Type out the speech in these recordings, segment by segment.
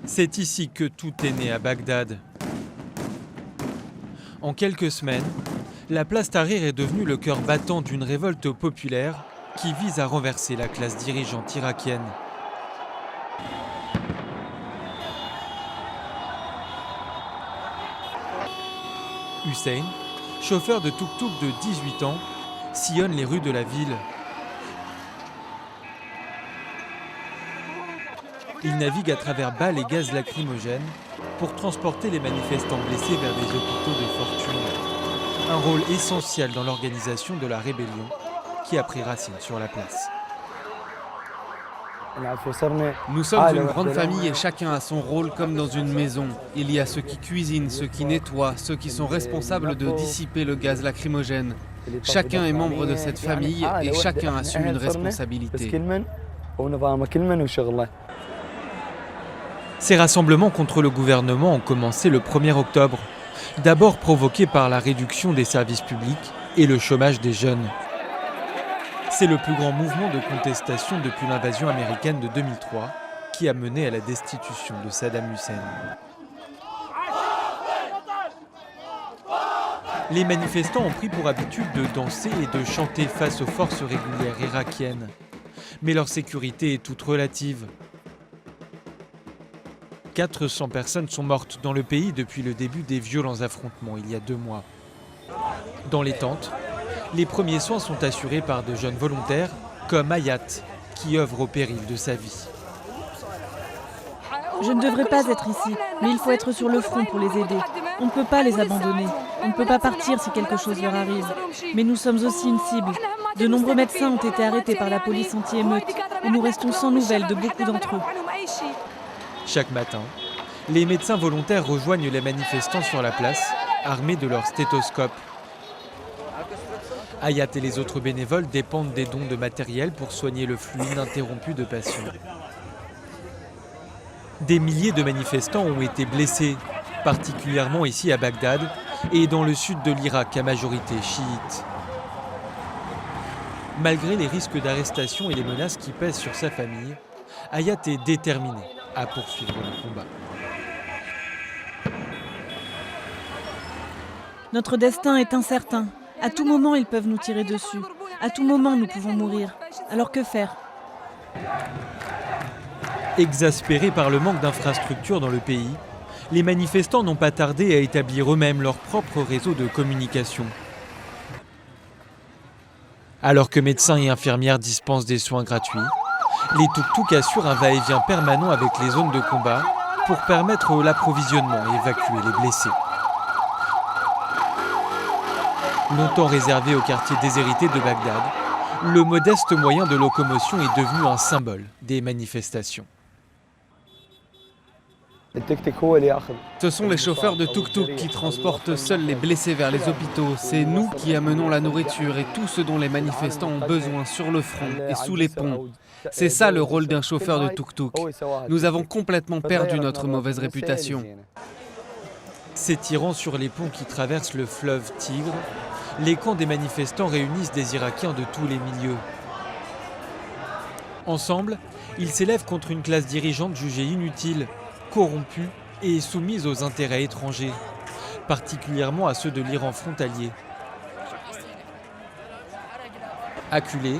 C'est ici que tout est né à Bagdad. En quelques semaines, la place Tahrir est devenue le cœur battant d'une révolte populaire qui vise à renverser la classe dirigeante irakienne. Hussein, chauffeur de tuk-tuk de 18 ans, sillonne les rues de la ville. Il navigue à travers balles et gaz lacrymogènes pour transporter les manifestants blessés vers des hôpitaux de fortune. Un rôle essentiel dans l'organisation de la rébellion qui a pris racine sur la place. Nous sommes une grande famille et chacun a son rôle comme dans une maison. Il y a ceux qui cuisinent, ceux qui nettoient, ceux qui sont responsables de dissiper le gaz lacrymogène. Chacun est membre de cette famille et chacun assume une responsabilité. Ces rassemblements contre le gouvernement ont commencé le 1er octobre, d'abord provoqués par la réduction des services publics et le chômage des jeunes. C'est le plus grand mouvement de contestation depuis l'invasion américaine de 2003 qui a mené à la destitution de Saddam Hussein. Les manifestants ont pris pour habitude de danser et de chanter face aux forces régulières irakiennes. Mais leur sécurité est toute relative. 400 personnes sont mortes dans le pays depuis le début des violents affrontements il y a 2 mois. Dans les tentes, les premiers soins sont assurés par de jeunes volontaires comme Hayat, qui œuvre au péril de sa vie. Je ne devrais pas être ici, mais il faut être sur le front pour les aider. On ne peut pas les abandonner. On ne peut pas partir si quelque chose leur arrive. Mais nous sommes aussi une cible. De nombreux médecins ont été arrêtés par la police anti-émeute et nous restons sans nouvelles de beaucoup d'entre eux. Chaque matin, les médecins volontaires rejoignent les manifestants sur la place, armés de leurs stéthoscopes. Hayat et les autres bénévoles dépendent des dons de matériel pour soigner le flux ininterrompu de patients. Des milliers de manifestants ont été blessés, particulièrement ici à Bagdad et dans le sud de l'Irak à majorité chiite. Malgré les risques d'arrestation et les menaces qui pèsent sur sa famille, Hayat est déterminé à poursuivre le combat. Notre destin est incertain. À tout moment, ils peuvent nous tirer dessus. À tout moment, nous pouvons mourir. Alors que faire ? Exaspérés par le manque d'infrastructures dans le pays, les manifestants n'ont pas tardé à établir eux-mêmes leur propre réseau de communication. Alors que médecins et infirmières dispensent des soins gratuits, les tuk-tuk assurent un va-et-vient permanent avec les zones de combat pour permettre l'approvisionnement et évacuer les blessés. Longtemps réservé au quartier déshérité de Bagdad, le modeste moyen de locomotion est devenu un symbole des manifestations. Ce sont les chauffeurs de tuk-tuk qui transportent seuls les blessés vers les hôpitaux. C'est nous qui amenons la nourriture et tout ce dont les manifestants ont besoin sur le front et sous les ponts. C'est ça le rôle d'un chauffeur de tuk-tuk. Nous avons complètement perdu notre mauvaise réputation. S'étirant sur les ponts qui traversent le fleuve Tigre, les camps des manifestants réunissent des Irakiens de tous les milieux. Ensemble, ils s'élèvent contre une classe dirigeante jugée inutile, corrompue et soumise aux intérêts étrangers, particulièrement à ceux de l'Iran frontalier. Acculé,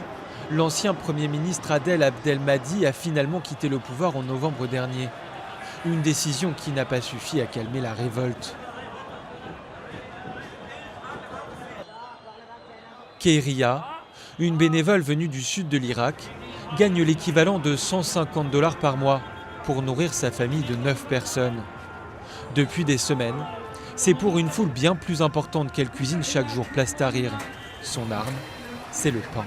l'ancien Premier ministre Adel Abdelmahdi a finalement quitté le pouvoir en novembre dernier. Une décision qui n'a pas suffi à calmer la révolte. Keiria, une bénévole venue du sud de l'Irak, gagne l'équivalent de 150 $ par mois pour nourrir sa famille de 9 personnes. Depuis des semaines, c'est pour une foule bien plus importante qu'elle cuisine chaque jour place Tahrir. Son arme, c'est le pain.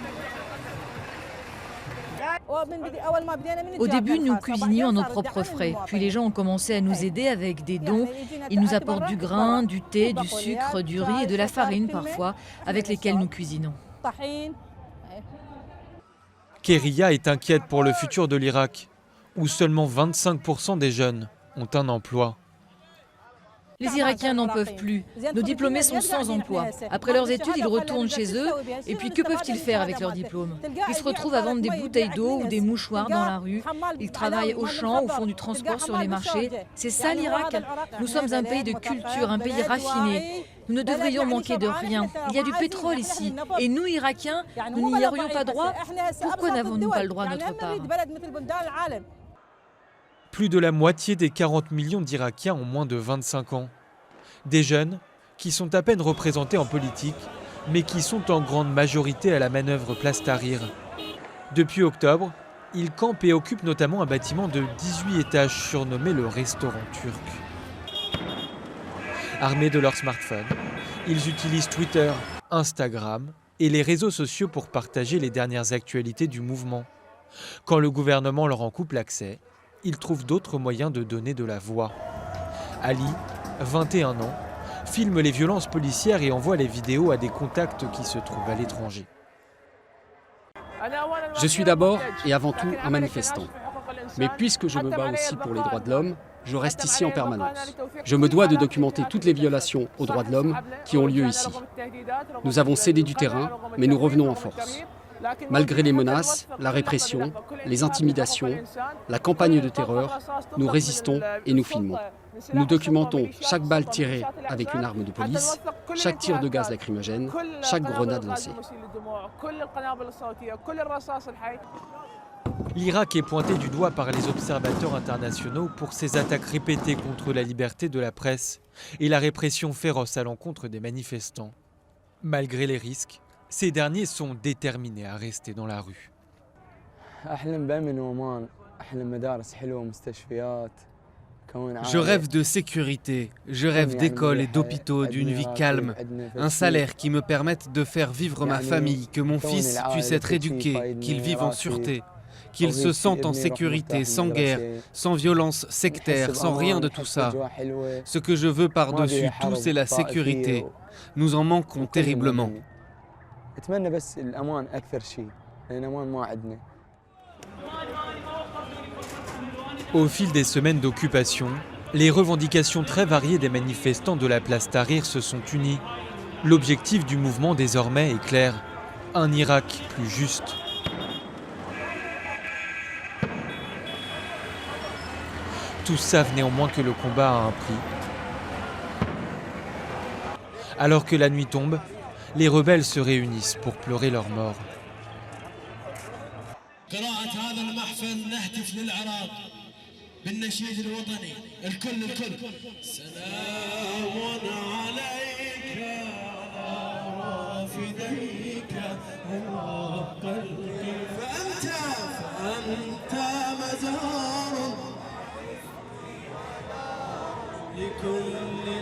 Au début, nous cuisinions à nos propres frais. Puis les gens ont commencé à nous aider avec des dons. Ils nous apportent du grain, du thé, du sucre, du riz et de la farine parfois, avec lesquels nous cuisinons. Keiria est inquiète pour le futur de l'Irak, où seulement 25% des jeunes ont un emploi. Les Irakiens n'en peuvent plus. Nos diplômés sont sans emploi. Après leurs études, ils retournent chez eux. Et puis, que peuvent-ils faire avec leurs diplômes? Ils se retrouvent à vendre des bouteilles d'eau ou des mouchoirs dans la rue. Ils travaillent au champ ou font du transport sur les marchés. C'est ça l'Irak. Nous sommes un pays de culture, un pays raffiné. Nous ne devrions manquer de rien. Il y a du pétrole ici. Et nous, Irakiens, nous n'y aurions pas droit. Pourquoi n'avons-nous pas le droit à notre part? Plus de la moitié des 40 millions d'Irakiens ont moins de 25 ans. Des jeunes qui sont à peine représentés en politique, mais qui sont en grande majorité à la manœuvre Place Tahrir. Depuis octobre, ils campent et occupent notamment un bâtiment de 18 étages surnommé le restaurant turc. Armés de leur smartphone, ils utilisent Twitter, Instagram et les réseaux sociaux pour partager les dernières actualités du mouvement. Quand le gouvernement leur en coupe l'accès, ils trouvent d'autres moyens de donner de la voix. Ali, 21 ans, filme les violences policières et envoie les vidéos à des contacts qui se trouvent à l'étranger. Je suis d'abord et avant tout un manifestant. Mais puisque je me bats aussi pour les droits de l'homme, je reste ici en permanence. Je me dois de documenter toutes les violations aux droits de l'homme qui ont lieu ici. Nous avons cédé du terrain, mais nous revenons en force. Malgré les menaces, la répression, les intimidations, la campagne de terreur, nous résistons et nous filmons. Nous documentons chaque balle tirée avec une arme de police, chaque tir de gaz lacrymogène, chaque grenade lancée. L'Irak est pointé du doigt par les observateurs internationaux pour ses attaques répétées contre la liberté de la presse et la répression féroce à l'encontre des manifestants. Malgré les risques, ces derniers sont déterminés à rester dans la rue. Je rêve de sécurité, je rêve d'écoles et d'hôpitaux, d'une vie calme, un salaire qui me permette de faire vivre ma famille, que mon fils puisse être éduqué, qu'il vive en sûreté, qu'il se sente en sécurité, sans guerre, sans violence sectaire, sans rien de tout ça. Ce que je veux par-dessus tout, c'est la sécurité. Nous en manquons terriblement. Au fil des semaines d'occupation, les revendications très variées des manifestants de la place Tahrir se sont unies. L'objectif du mouvement désormais est clair, un Irak plus juste. Tous savent néanmoins que le combat a un prix. Alors que la nuit tombe, les rebelles se réunissent pour pleurer leur mort. بالنشيد الوطني الكل سلام عليك على فديك قلبي فأنت مزار لكل